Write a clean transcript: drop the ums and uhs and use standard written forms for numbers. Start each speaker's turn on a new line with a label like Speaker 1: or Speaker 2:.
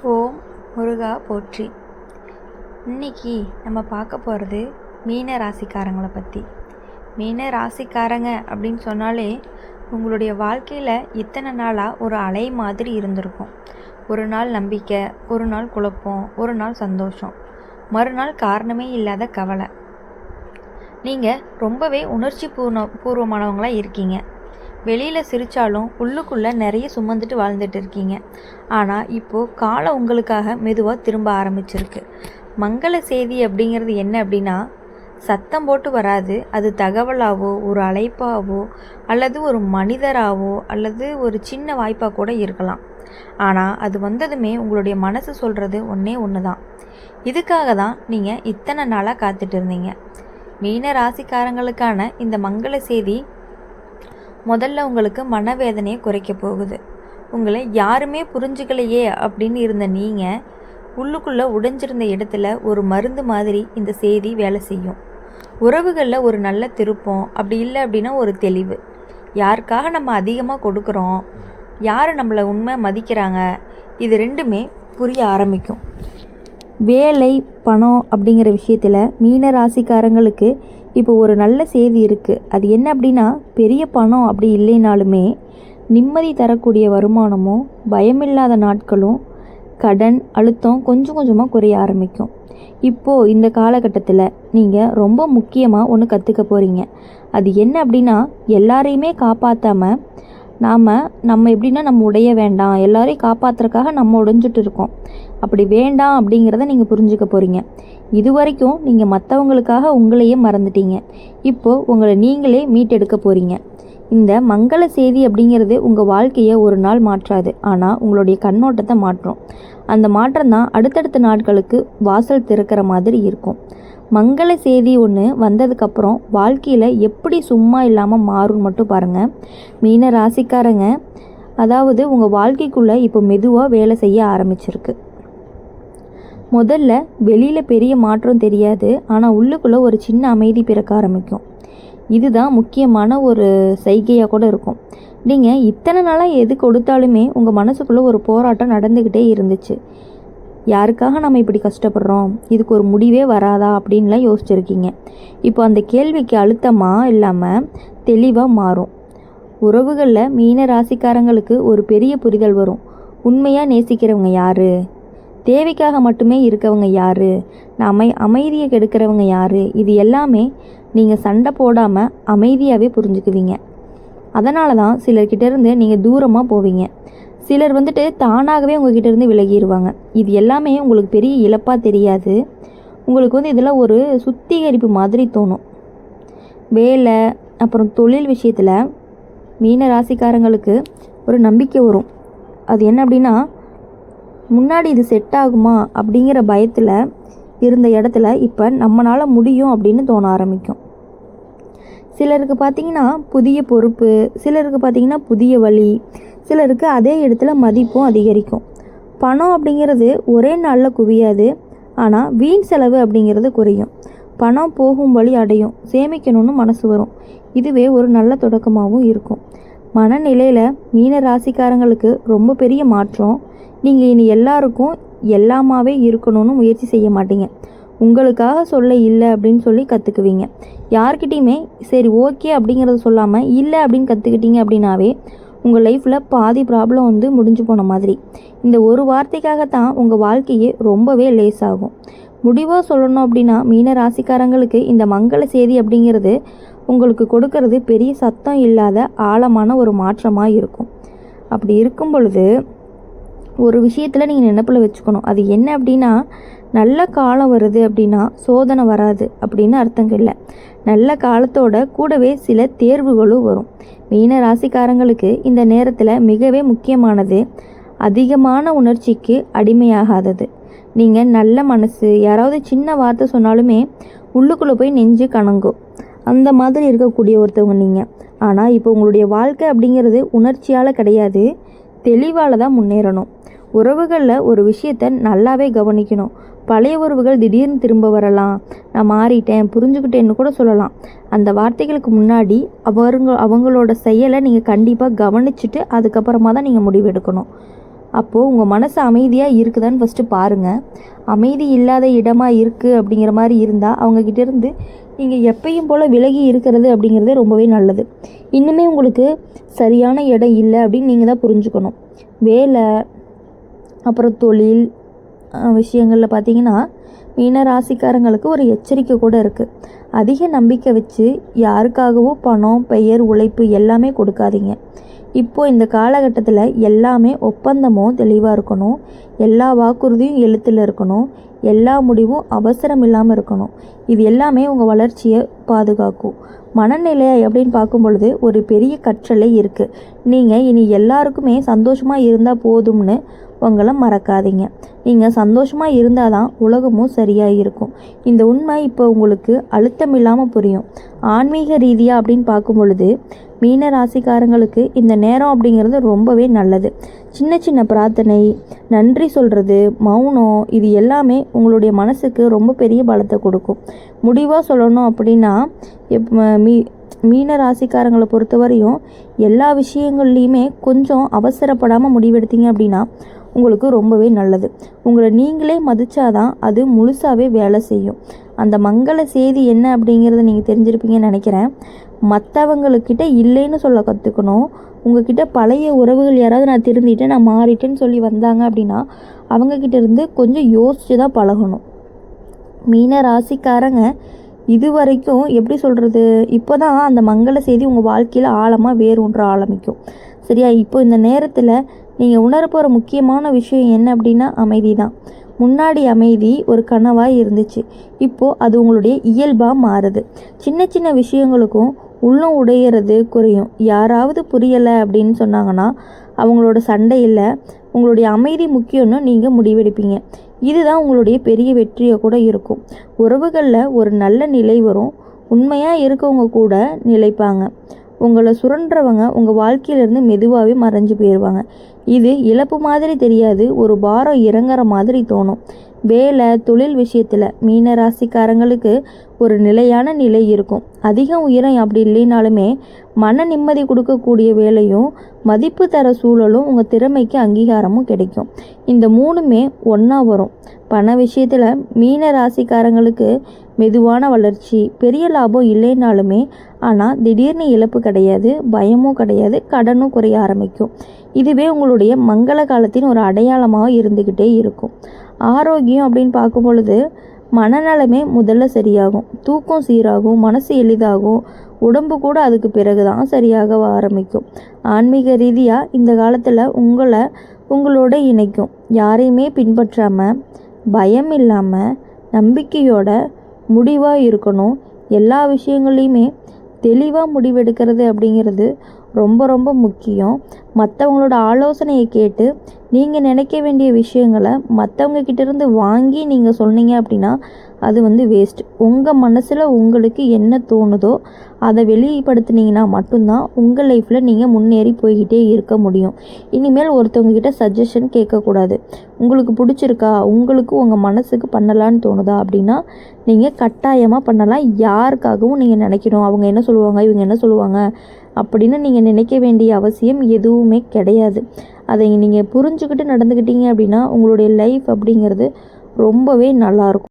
Speaker 1: ஓம் முருகா போற்றி. இன்னைக்கு நம்ம பார்க்க போகிறது மீன ராசிக்காரங்களை பற்றி. மீன ராசிக்காரங்க அப்படின்னு சொன்னாலே உங்களுடைய வாழ்க்கையில் இத்தனை நாளாக ஒரு அலை மாதிரி இருந்திருக்கும். ஒரு நாள் நம்பிக்கை, ஒரு நாள் குழப்பம், ஒரு நாள் சந்தோஷம், மறுநாள் காரணமே இல்லாத கவலை. நீங்கள் ரொம்பவே உணர்ச்சி பூர்வமானவங்களாக இருக்கீங்க. வெளியில் சிரித்தாலும் உள்ளுக்குள்ளே நிறைய சுமந்துட்டு வாழ்ந்துட்டு இருக்கீங்க. ஆனால் இப்போது காலம் உங்களுக்காக மெதுவாக திரும்ப ஆரம்பிச்சிருக்கு. மங்கள செய்தி அப்படிங்கிறது என்ன அப்படின்னா, சத்தம் போட்டு வராது. அது தகவலாகவோ, ஒரு அழைப்பாகவோ, அல்லது ஒரு மனிதராகவோ, அல்லது ஒரு சின்ன வாய்ப்பாக கூட இருக்கலாம். ஆனால் அது வந்ததுமே உங்களுடைய மனசு சொல்கிறது ஒன்று தான். இதுக்காக தான் நீங்கள் இத்தனை நாளாக காத்துட்டு இருந்தீங்க. மீன ராசிக்காரங்களுக்கான இந்த மங்கள செய்தி முதல்ல உங்களுக்கு மனவேதனையை குறைக்க போகுது. உங்களை யாருமே புரிஞ்சுக்கலையே அப்படின்னு இருந்த நீங்கள் உள்ளுக்குள்ளே உடைஞ்சிருந்த இடத்துல ஒரு மருந்து மாதிரி இந்த செய்தி வேலை செய்யும். உறவுகளில் ஒரு நல்ல திருப்பம், அப்படி இல்லை அப்படின்னா ஒரு தெளிவு. யாருக்காக நம்ம அதிகமாக கொடுக்குறோம், யார் நம்மளை உண்மை மதிக்கிறாங்க, இது ரெண்டுமே புரிய ஆரம்பிக்கும். வேலை, பணம் அப்படிங்கிற விஷயத்தில் மீன ராசிக்காரங்களுக்கு இப்போ ஒரு நல்ல செய்தி இருக்குது. அது என்ன அப்படின்னா, பெரிய பணம் அப்படி இல்லைனாலுமே நிம்மதி தரக்கூடிய வருமானமும், பயமில்லாத நாட்களும், கடன் அழுத்தம் கொஞ்சம் கொஞ்சமாக குறைய ஆரம்பிக்கும். இப்போது இந்த காலகட்டத்தில் நீங்கள் ரொம்ப முக்கியமாக ஒன்று கற்றுக்க போகிறீங்க. அது என்ன அப்படின்னா, எல்லாரையுமே காப்பாற்றாமல் நம்ம எப்படின்னா நம்ம உடைய வேண்டாம், எல்லாரையும் காப்பாற்றுறதுக்காக நம்ம உடைஞ்சிட்டு இருக்கோம். அப்படி வேண்டாம் அப்படிங்கிறத நீங்கள் புரிஞ்சுக்க போகிறீங்க. இது வரைக்கும் நீங்கள் மற்றவங்களுக்காக உங்களையே மறந்துட்டீங்க. இப்போது உங்களை நீங்களே மீட்டெடுக்க போகிறீங்க. இந்த மங்கள செய்தி அப்படிங்கிறது உங்கள் வாழ்க்கையை ஒரு நாள் மாற்றாது, ஆனால் உங்களுடைய கண்ணோட்டத்தை மாற்றும். அந்த மாற்றம் தான் அடுத்தடுத்த நாட்களுக்கு வாசல் திறக்கிற மாதிரி இருக்கும். மங்கள செய்தி ஒன்று வந்ததுக்கப்புறம் வாழ்க்கையில் எப்படி சும்மா இல்லாமல் மாறும்னு மட்டும் பாருங்கள். மீன ராசிக்காரங்க, அதாவது உங்கள் வாழ்க்கைக்குள்ளே இப்போ மெதுவாக வேலை செய்ய ஆரம்பிச்சிருக்கு. முதல்ல வெளியில் பெரிய மாற்றம் தெரியாது, ஆனால் உள்ளுக்குள்ளே ஒரு சின்ன அமைதி பிறக்க ஆரம்பிக்கும். இதுதான் முக்கியமான ஒரு சைகையாக கூட இருக்கும். நீங்கள் இத்தனை நாளாக எது கொடுத்தாலுமே உங்கள் மனசுக்குள்ளே ஒரு போராட்டம் நடந்துக்கிட்டே இருந்துச்சு. யாருக்காக நம்ம இப்படி கஷ்டப்படுறோம், இதுக்கு ஒரு முடிவே வராதா அப்படின்லாம் யோசிச்சுருக்கீங்க. இப்போ அந்த கேள்விக்கு அழுத்தமாக இல்லாமல் தெளிவாக மாறும். உறவுகளில் மீன ராசிக்காரங்களுக்கு ஒரு பெரிய புரிதல் வரும். உண்மையாக நேசிக்கிறவங்க யார், தேவைக்காக மட்டுமே இருக்கவங்க யார், அமைதியை கெடுக்கிறவங்க யார், இது எல்லாமே நீங்கள் சண்டை போடாமல் அமைதியாகவே புரிஞ்சுக்குவீங்க. அதனால தான் சிலர்கிட்டேருந்து நீங்கள் தூரமாக போவீங்க. சிலர் தானாகவே உங்ககிட்ட இருந்து விலகிடுவாங்க. இது எல்லாமே உங்களுக்கு பெரிய இழப்பாக தெரியாது. உங்களுக்கு இதில் ஒரு சுத்திகரிப்பு மாதிரி தோணும். வேலை அப்புறம் தொழில் விஷயத்தில் மீன ராசிக்காரங்களுக்கு ஒரு நம்பிக்கை வரும். அது என்ன அப்படின்னா, முன்னாடி இது செட் ஆகுமா அப்படிங்கிற பயத்தில் இருந்த இடத்துல இப்போ நம்மளால் முடியும் அப்படின்னு தோண ஆரம்பிக்கும். சிலருக்கு பார்த்திங்கன்னா புதிய பொறுப்பு, சிலருக்கு பார்த்திங்கன்னா புதிய வழி, சிலருக்கு அதே இடத்துல மதிப்பும் அதிகரிக்கும். பணம் அப்படிங்கிறது ஒரே நாளில் குவியாது, ஆனால் வீண் செலவு அப்படிங்கிறது குறையும். பணம் போகும் வழி அடையும், சேமிக்கணும்னு மனசு வரும். இதுவே ஒரு நல்ல தொடக்கமாகவும் இருக்கும். மனநிலையில் மீன ராசிக்காரங்களுக்கு ரொம்ப பெரிய மாற்றம். நீங்கள் இனி எல்லாருக்கும் எல்லாமாவே இருக்கணும்னு முயற்சி செய்ய மாட்டீங்க. உங்களுக்காக சொல்ல இல்லை அப்படின்னு சொல்லி கற்றுக்குவீங்க. யார்கிட்டையுமே சரி ஓகே அப்படிங்கிறத சொல்லாமல் இல்லை அப்படின்னு கற்றுக்கிட்டீங்க அப்படின்னாவே உங்கள் லைஃப்பில் பாதி ப்ராப்ளம் முடிஞ்சு போன மாதிரி. இந்த ஒரு வார்த்தைக்காகத்தான் உங்கள் வாழ்க்கையே ரொம்பவே லேஸ் ஆகும். முடிவாக சொல்லணும் அப்படின்னா, மீன ராசிக்காரங்களுக்கு இந்த மங்கள செய்தி அப்படிங்கிறது உங்களுக்கு கொடுக்கறது பெரிய சத்தம் இல்லாத ஆழமான ஒரு மாற்றமாக இருக்கும். அப்படி இருக்கும் பொழுது ஒரு விஷயத்தில் நீங்கள் நினைப்பில் வச்சுக்கணும். அது என்ன அப்படின்னா, நல்ல காலம் வருது அப்படின்னா சோதனை வராது அப்படின்னு அர்த்தம் இல்லை. நல்ல காலத்தோட கூடவே சில தேர்வுகளும் வரும். மீன ராசிக்காரங்களுக்கு இந்த நேரத்தில் மிகவே முக்கியமானது அதிகமான உணர்ச்சிக்கு அடிமையாகாதது. நீங்கள் நல்ல மனசு, யாராவது சின்ன வார்த்தை சொன்னாலுமே உள்ளுக்குள்ளே போய் நெஞ்சு கணங்கும். அந்த மாதிரி இருக்கக்கூடிய ஒருத்தவங்க நீங்கள். ஆனால் இப்போ உங்களுடைய வாழ்க்கை அப்படிங்கிறது உணர்ச்சியால் கிடையாது, தெளிவால் தான் முன்னேறணும். உறவுகளில் ஒரு விஷயத்தை நல்லாவே கவனிக்கணும். பழைய உறவுகள் திடீர்னு திரும்ப வரலாம். நான் மாறிட்டேன், புரிஞ்சுக்கிட்டேன்னு கூட சொல்லலாம். அந்த வார்த்தைகளுக்கு முன்னாடி அவங்களோட செயலை நீங்கள் கண்டிப்பாக கவனிச்சுட்டு அதுக்கப்புறமா தான் நீங்கள் முடிவெடுக்கணும். அப்போது உங்கள் மனசு அமைதியாக இருக்குதான்னு ஃபஸ்ட்டு பாருங்கள். அமைதி இல்லாத இடமாக இருக்குது அப்படிங்கிற மாதிரி இருந்தால் அவங்கக்கிட்டேருந்து நீங்கள் எப்பயும் போல் விலகி இருக்கிறது அப்படிங்கிறதே ரொம்பவே நல்லது. இன்னுமே உங்களுக்கு சரியான இடம் இல்லை அப்படின்னு நீங்கள் தான் புரிஞ்சுக்கணும். வேலை, அப்புறம் தொழில் விஷயங்களில் பார்த்தீங்கன்னா மீன ராசிக்காரங்களுக்கு ஒரு எச்சரிக்கை கூட இருக்குது. அதிக நம்பிக்கை வச்சு யாருக்காகவும் பணம், பெயர், உழைப்பு எல்லாமே கொடுக்காதீங்க. இப்போது இந்த காலகட்டத்தில் எல்லாமே ஒப்பந்தமும் தெளிவாக இருக்கணும். எல்லா வாக்குறுதியும் எழுத்தில் இருக்கணும். எல்லா முடிவும் அவசரம் இல்லாமல் இருக்கணும். இது எல்லாமே உங்கள் வளர்ச்சியை பாதுகாக்கும். மனநிலை அப்படின்னு பார்க்கும் பொழுது ஒரு பெரிய கற்றலை இருக்குது. நீங்கள் இனி எல்லாருக்குமே சந்தோஷமாக இருந்தால் போதும்னு உங்களை மறக்காதீங்க. நீங்கள் சந்தோஷமாக இருந்தால் தான் உலகமும் சரியாக இருக்கும். இந்த உண்மை இப்போ உங்களுக்கு அழுத்தம் இல்லாமல் புரியும். ஆன்மீக ரீதியாக அப்படின்னு பார்க்கும் பொழுது மீன ராசிக்காரங்களுக்கு இந்த நேரம் அப்படிங்கிறது ரொம்பவே நல்லது. சின்ன சின்ன பிரார்த்தனை, நன்றி சொல்கிறது, மௌனம், இது எல்லாமே உங்களுடைய மனசுக்கு ரொம்ப பெரிய பலத்தை கொடுக்கும். முடிவாக சொல்லணும் அப்படின்னா மீன ராசிக்காரங்களை பொறுத்தவரையும் எல்லா விஷயங்கள்லையுமே கொஞ்சம் அவசரப்படாமல் முடிவெடுத்தீங்க அப்படின்னா உங்களுக்கு ரொம்பவே நல்லது. உங்களை நீங்களே மதித்தாதான் அது முழுசாகவே வேலை செய்யும். அந்த மங்கள செய்தி என்ன அப்படிங்கிறத நீங்கள் தெரிஞ்சிருப்பீங்கன்னு நினைக்கிறேன். மற்றவங்கக்கிட்ட இல்லைன்னு சொல்ல கற்றுக்கணும். உங்ககிட்ட பழைய உறவுகள் யாராவது நான் திருந்திட்டேன், நான் மாறிட்டேன்னு சொல்லி வந்தாங்க அப்படின்னா அவங்கக்கிட்ட இருந்து கொஞ்சம் யோசித்து தான் பழகணும். மீன ராசிக்காரங்க இது வரைக்கும் எப்படி சொல்கிறது, இப்போ தான் அந்த மங்கள செய்தி உங்கள் வாழ்க்கையில் ஆழமாக வேரூன்ற ஆரம்பிக்கும். சரியா? இப்போ இந்த நேரத்தில் நீங்கள் உணரப்போகிற முக்கியமான விஷயம் என்ன அப்படின்னா அமைதி தான். முன்னாடி அமைதி ஒரு கனவாக இருந்துச்சு. இப்போது அது உங்களுடைய இயல்பாக மாறுது. சின்ன சின்ன விஷயங்களுக்கும் உள்ளம் உடையிறது குறையும். யாராவது புரியலை அப்படின்னு சொன்னாங்கன்னா அவங்களோட சண்டையில் உங்களுடைய அமைதி முக்கியம்னு நீங்கள் முடிவெடுப்பீங்க. இதுதான் உங்களுடைய பெரிய வெற்றியாக கூட இருக்கும். உறவுகளில் ஒரு நல்ல நிலை வரும். உண்மையாக இருக்கவங்க கூட நிலைப்பாங்க. உங்களை சுரண்டுறவங்க உங்கள் வாழ்க்கையிலேருந்து மெதுவாகவே மறைஞ்சு போயிடுவாங்க. இது இழப்பு மாதிரி தெரியாது, ஒரு பாரம் இறங்குற மாதிரி தோணும். வேலை, தொழில் விஷயத்தில் மீன ராசிக்காரங்களுக்கு ஒரு நிலையான நிலை இருக்கும். அதிகம் உயரம் அப்படி இல்லைனாலுமே மன நிம்மதி கொடுக்கக்கூடிய வேலையும் மதிப்பு தர சூழலும் உங்கள் திறமைக்கு அங்கீகாரமும் கிடைக்கும். இந்த மூணுமே ஒன்றா வரும். பண விஷயத்தில் மீன ராசிக்காரங்களுக்கு மெதுவான வளர்ச்சி, பெரிய லாபம் இல்லைனாலுமே ஆனால் திடீர்னு இழப்பு கிடையாது, பயமும் கிடையாது, கடனும் குறைய ஆரம்பிக்கும். இதுவே உங்களுடைய மங்கள காலத்தின் ஒரு அடையாளமாக இருந்துக்கிட்டே இருக்கும். ஆரோக்கியம் அப்படின்னு பார்க்கும் பொழுது மனநலமே முதல்ல சரியாகும். தூக்கம் சீராகும், மனசு எளிதாகும், உடம்பு கூட அதுக்கு பிறகு தான் சரியாக ஆரம்பிக்கும். ஆன்மீக ரீதியாக இந்த காலத்தில் உங்களோட இணைக்கும். யாரையுமே பின்பற்றாமல் பயம் இல்லாமல் நம்பிக்கையோட முடிவாக இருக்கணும். எல்லா விஷயங்களையுமே தெளிவாக முடிவெடுக்கிறது அப்படிங்கிறது ரொம்ப ரொம்ப முக்கியம். மற்றவங்களோட ஆலோசனையை கேட்டு நீங்கள் நினைக்க வேண்டிய விஷயங்களை மற்றவங்கக்கிட்டேருந்து வாங்கி நீங்கள் சொன்னீங்க அப்படின்னா அது வேஸ்ட். உங்கள் மனசில் உங்களுக்கு என்ன தோணுதோ அதை வெளிப்படுத்தினீங்கன்னா மட்டும்தான் உங்கள் லைஃப்பில் நீங்கள் முன்னேறி போய்கிட்டே இருக்க முடியும். இனிமேல் ஒருத்தவங்கக்கிட்ட சஜஷன் கேட்கக்கூடாது. உங்களுக்கு பிடிச்சிருக்கா, உங்களுக்கு உங்கள் மனசுக்கு பண்ணலான்னு தோணுதா அப்படின்னா நீங்கள் கட்டாயமாக பண்ணலாம். யாருக்காகவும் நீங்கள் நினைக்கணும் அவங்க என்ன சொல்லுவாங்க, இவங்க என்ன சொல்லுவாங்க அப்படின்னு நீங்கள் நினைக்க வேண்டிய அவசியம் எதுவுமே கிடையாது. அதை நீங்கள் புரிஞ்சுக்கிட்டு நடந்துக்கிட்டீங்க அப்படின்னா உங்களுடைய லைஃப் அப்படிங்கிறது ரொம்பவே நல்லாயிருக்கும்.